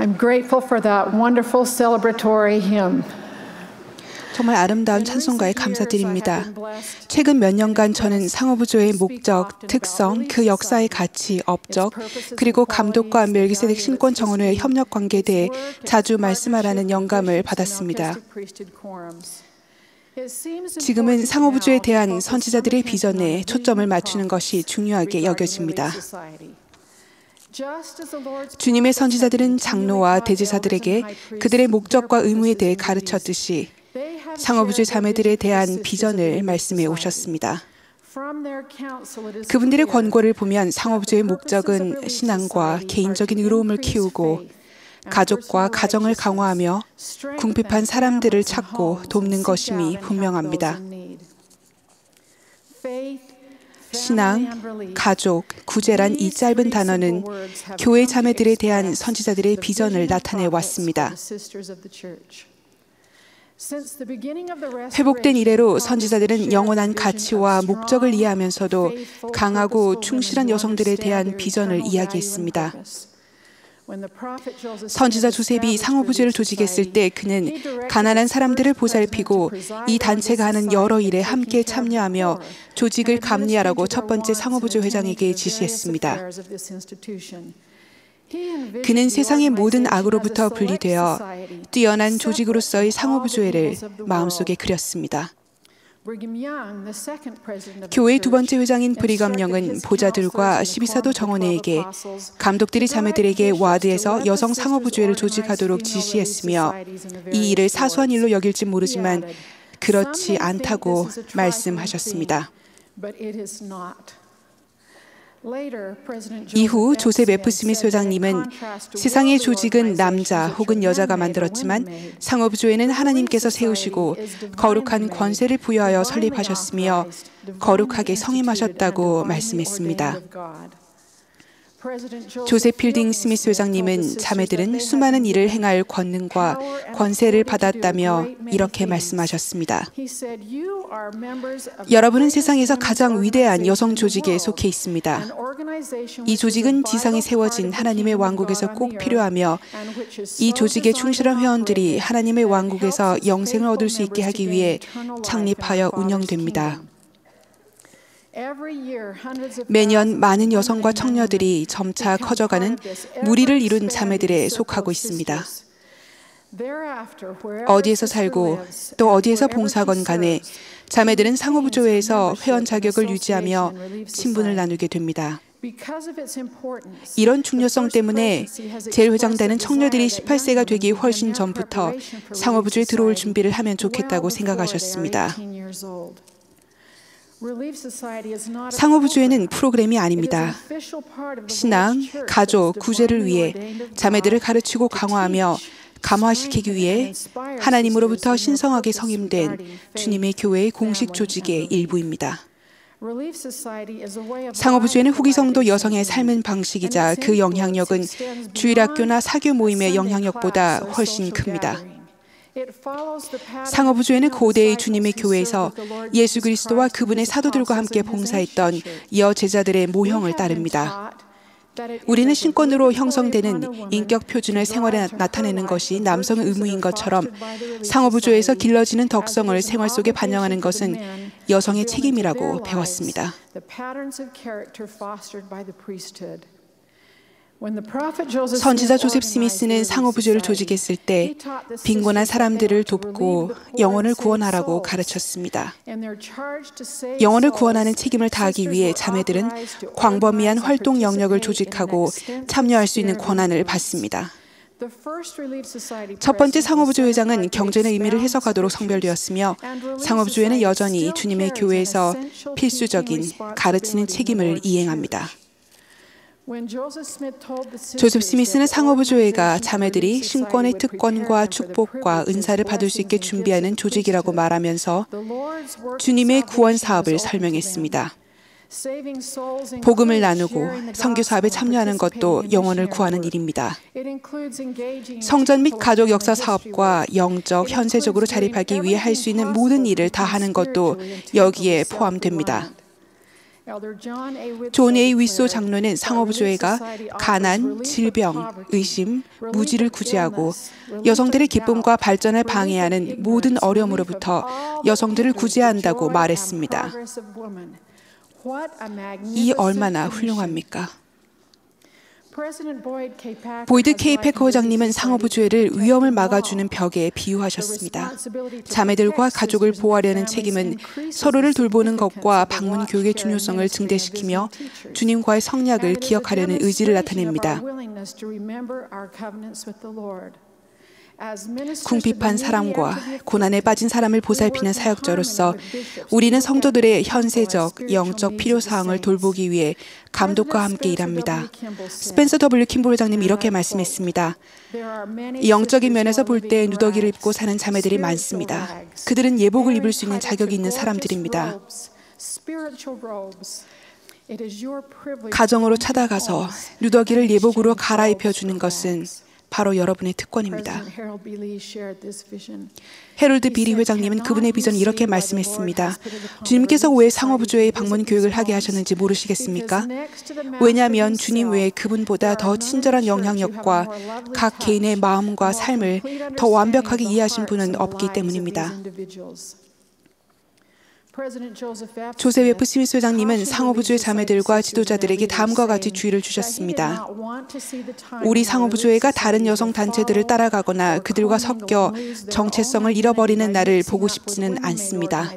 I'm grateful for that wonderful celebratory hymn. 정말 아름다운 찬송가에 감사드립니다. 최근 몇 년간 저는 상호부조의 목적, 특성, 그 역사의 가치, 업적, 그리고 감독과 멜기세덱 신권정원회의 협력 관계에 대해 자주 말씀하라는 영감을 받았습니다. 지금은 상호부조에 대한 선지자들의 비전에 초점을 맞추는 것이 중요하게 여겨집니다. 주님의 선지자들은 장로와 대제사들에게 그들의 목적과 의무에 대해 가르쳤듯이 상호부조의 자매들에 대한 비전을 말씀해 오셨습니다. 그분들의 권고를 보면 상호부조의 목적은 신앙과 개인적인 의로움을 키우고 가족과 가정을 강화하며 궁핍한 사람들을 찾고 돕는 것임이 분명합니다. 신앙, 가족, 구제란 이 짧은 단어는 교회 자매들에 대한 선지자들의 비전을 나타내 왔습니다. 회복된 이래로 선지자들은 영원한 가치와 목적을 이해하면서도 강하고 충실한 여성들에 대한 비전을 이야기했습니다. 선지자 조셉이 상호부조를 조직했을 때 그는 가난한 사람들을 보살피고 이 단체가 하는 여러 일에 함께 참여하며 조직을 감리하라고 첫 번째 상호부조 회장에게 지시했습니다. 그는 세상의 모든 악으로부터 분리되어 뛰어난 조직으로서의 상호부조회를 마음속에 그렸습니다. 교회의 두 번째 회장인 브리검 영은 보좌들과 12사도 정원회에게 감독들이 자매들에게 와드에서 여성 상호부조회를 조직하도록 지시했으며 이 일을 사소한 일로 여길지 모르지만 그렇지 않다고 말씀하셨습니다. 이후 조셉 F. 스미스 회장님은 세상의 조직은 남자 혹은 여자가 만들었지만 상호부조회는 하나님께서 세우시고 거룩한 권세를 부여하여 설립하셨으며 거룩하게 성임하셨다고 말씀했습니다. 조셉 필딩 스미스 회장님은 자매들은 수많은 일을 행할 권능과 권세를 받았다며 이렇게 말씀하셨습니다. 여러분은 세상에서 가장 위대한 여성 조직에 속해 있습니다. 이 조직은 지상에 세워진 하나님의 왕국에서 꼭 필요하며 이 조직의 충실한 회원들이 하나님의 왕국에서 영생을 얻을 수 있게 하기 위해 창립하여 운영됩니다. 매년 많은 여성과 청녀들이 점차 커져가는 무리를 이룬 자매들에 속하고 있습니다. 어디에서 살고 또 어디에서 봉사하건 간에 자매들은 상호부조회에서 회원 자격을 유지하며 친분을 나누게 됩니다. 이런 중요성 때문에 제1회장단은 청녀들이 18세가 되기 훨씬 전부터 상호부조에 들어올 준비를 하면 좋겠다고 생각하셨습니다. 상호부조회는 프로그램이 아닙니다. 신앙, 가족, 구제를 위해 자매들을 가르치고 강화하며 감화시키기 위해 하나님으로부터 신성하게 성임된 주님의 교회의 공식 조직의 일부입니다. 상호부조회는 후기성도 여성의 삶은 방식이자 그 영향력은 주일학교나 사교 모임의 영향력보다 훨씬 큽니다. 상호부조회는 고대의 주님의 교회에서 예수 그리스도와 그분의 사도들과 함께 봉사했던 여제자들의 모형을 따릅니다. 우리는 신권으로 형성되는 인격 표준을 생활에 나타내는 것이 남성의 의무인 것처럼 상호부조회에서 길러지는 덕성을 생활 속에 반영하는 것은 여성의 책임이라고 배웠습니다. 선지자 조셉 스미스는 상호부조를 조직했을 때 빈곤한 사람들을 돕고 영혼을 구원하라고 가르쳤습니다. 영혼을 구원하는 책임을 다하기 위해 자매들은 광범위한 활동 영역을 조직하고 참여할 수 있는 권한을 받습니다. 첫 번째 상호부조 회장은 경전의 의미를 해석하도록 성별되었으며 상호부조회는 여전히 주님의 교회에서 필수적인 가르치는 책임을 이행합니다. 조셉 스미스는 상호부조회가 자매들이 신권의 특권과 축복과 은사를 받을 수 있게 준비하는 조직이라고 말하면서 주님의 구원 사업을 설명했습니다. 복음을 나누고 선교 사업에 참여하는 것도 영혼을 구하는 일입니다. 성전 및 가족 역사 사업과 영적, 현세적으로 자립하기 위해 할 수 있는 모든 일을 다 하는 것도 여기에 포함됩니다. 존 A. 위소 장로는 상어부조회가 가난, 질병, 의심, 무지를 구제하고 여성들의 기쁨과 발전을 방해하는 모든 어려움으로부터 여성들을 구제해야 한다고 말했습니다. 이 얼마나 훌륭합니까? 보이드 K. 패커 회장님은 상어부조회를 위험을 막아주는 벽에 비유하셨습니다. 자매들과 가족을 보호하려는 책임은 서로를 돌보는 것과 방문 교육의 중요성을 증대시키며 주님과의 성약을 기억하려는 의지를 나타냅니다. 궁핍한 사람과 고난에 빠진 사람을 보살피는 사역자로서 우리는 성도들의 현세적, 영적 필요사항을 돌보기 위해 감독과 함께 일합니다. 스펜서 W. 킴볼 회장님이 이렇게 말씀했습니다. 영적인 면에서 볼 때 누더기를 입고 사는 자매들이 많습니다. 그들은 예복을 입을 수 있는 자격이 있는 사람들입니다. 가정으로 찾아가서 누더기를 예복으로 갈아입혀 주는 것은 바로 여러분의 특권입니다. 해롤드 비리 회장님은 그분의 비전을 이렇게 말씀했습니다. 주님께서 왜 상어부조회의 방문 교육을 하게 하셨는지 모르시겠습니까? 왜냐하면 주님 외에 그분보다 더 친절한 영향력과 각 개인의 마음과 삶을 더 완벽하게 이해하신 분은 없기 때문입니다. 조셉 F. 스미스 회장님은 상어부조회 자매들과 지도자들에게 다음과 같이 주의를 주셨습니다. 우리 상어부조회가 다른 여성 단체들을 따라가거나 그들과 섞여 정체성을 잃어버리는 날을 보고 싶지는 않습니다.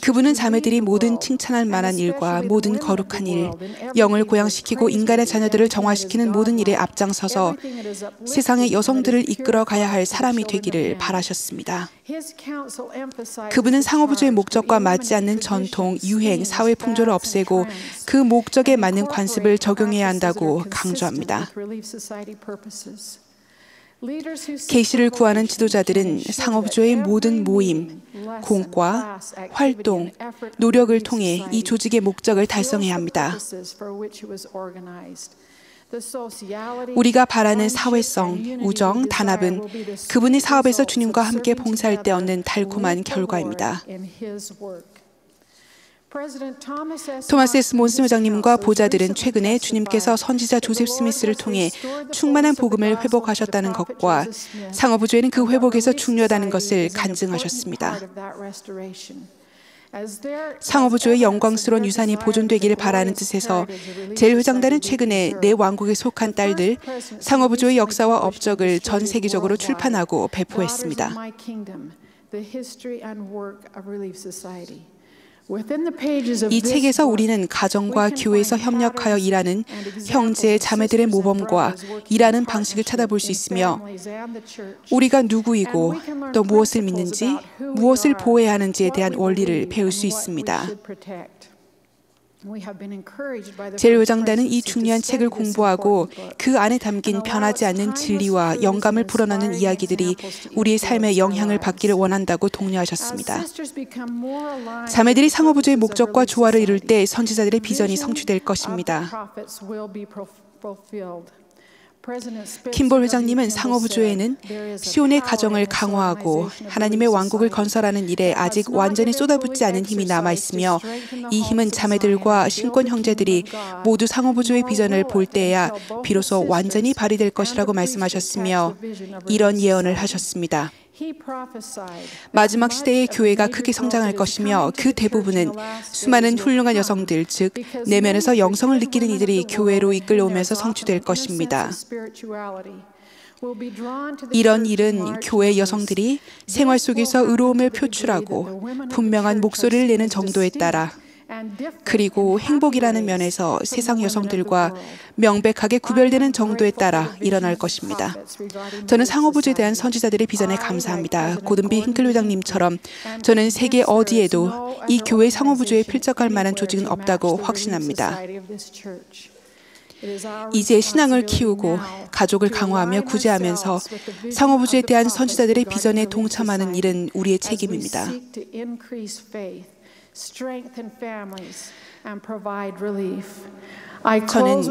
그분은 자매들이 모든 칭찬할 만한 일과 모든 거룩한 일, 영을 고양시키고 인간의 자녀들을 정화시키는 모든 일에 앞장서서 세상의 여성들을 이끌어 가야 할 사람이 되기를 바라셨습니다. 그분은 상어부조의 목적과 맞지 않는 전통, 유행, 사회 풍조를 없애고 그 목적에 맞는 관습을 적용해야 한다고 강조합니다. 계시를 구하는 지도자들은 상어부조의 모든 모임, 공과, 활동, 노력을 통해 이 조직의 목적을 달성해야 합니다. 우리가 바라는 사회성, 우정, 단합은 그분의 사업에서 주님과 함께 봉사할 때 얻는 달콤한 결과입니다. 토마스 S. 몬슨 회장님과 보좌들은 최근에 주님께서 선지자 조셉 스미스를 통해 충만한 복음을 회복하셨다는 것과 상어부조회는 그 회복에서 중요하다는 것을 간증하셨습니다. 상어부조의 영광스러운 유산이 보존되기를 바라는 뜻에서 젤 회장단은 최근에 내 왕국에 속한 딸들 상어부조의 역사와 업적을 전 세계적으로 출판하고 배포했습니다. 이 책에서 우리는 가정과 교회에서 협력하여 일하는 형제, 자매들의 모범과 일하는 방식을 찾아볼 수 있으며 우리가 누구이고 또 무엇을 믿는지, 무엇을 보호해야 하는지에 대한 원리를 배울 수 있습니다. 젤 회장단은 이 중요한 책을 공부하고 그 안에 담긴 변하지 않는 진리와 영감을 불어넣는 이야기들이 우리의 삶에 영향을 받기를 원한다고 독려하셨습니다. 자매들이 상어부조의 목적과 조화를 이룰 때 선지자들의 비전이 성취될 것입니다. 킴볼 회장님은 상어부조회는 시온의 가정을 강화하고 하나님의 왕국을 건설하는 일에 아직 완전히 쏟아붓지 않은 힘이 남아있으며 이 힘은 자매들과 신권 형제들이 모두 상어부조의 비전을 볼 때에야 비로소 완전히 발휘될 것이라고 말씀하셨으며 이런 예언을 하셨습니다. 마지막 시대의 교회가 크게 성장할 것이며 그 대부분은 수많은 훌륭한 여성들, 즉 내면에서 영성을 느끼는 이들이 교회로 이끌려오면서 성취될 것입니다. 이런 일은 교회 여성들이 생활 속에서 의로움을 표출하고 분명한 목소리를 내는 정도에 따라 그리고 행복이라는 면에서 세상 여성들과 명백하게 구별되는 정도에 따라 일어날 것입니다. 저는 상어부조에 대한 선지자들의 비전에 감사합니다. 고든비 힌클 회장님처럼 저는 세계 어디에도 이 교회 상어부조에 필적할 만한 조직은 없다고 확신합니다. 이제 신앙을 키우고 가족을 강화하며 구제하면서 상어부조에 대한 선지자들의 비전에 동참하는 일은 우리의 책임입니다. Strengthen families and provide relief. 저는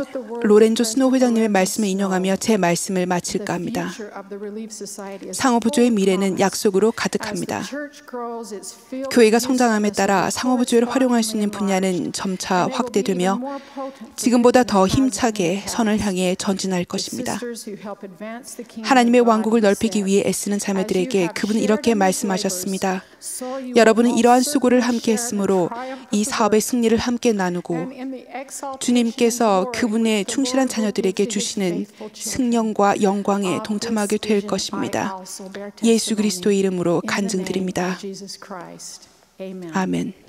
로렌조 스노우 회장님의 말씀을 인용하며 제 말씀을 마칠까 합니다. 상호부조의 미래는 약속으로 가득합니다. 교회가 성장함에 따라 상호부조를 활용할 수 있는 분야는 점차 확대되며 지금보다 더 힘차게 선을 향해 전진할 것입니다. 하나님의 왕국을 넓히기 위해 애쓰는 자매들에게 그분은 이렇게 말씀하셨습니다. 여러분은 이러한 수고를 함께 했으므로 이 사업의 승리를 함께 나누고 주님께서 그분의 충실한 자녀들에게 주시는 승령과 영광에 동참하게 될 것입니다. 예수 그리스도의 이름으로 간증드립니다. 아멘.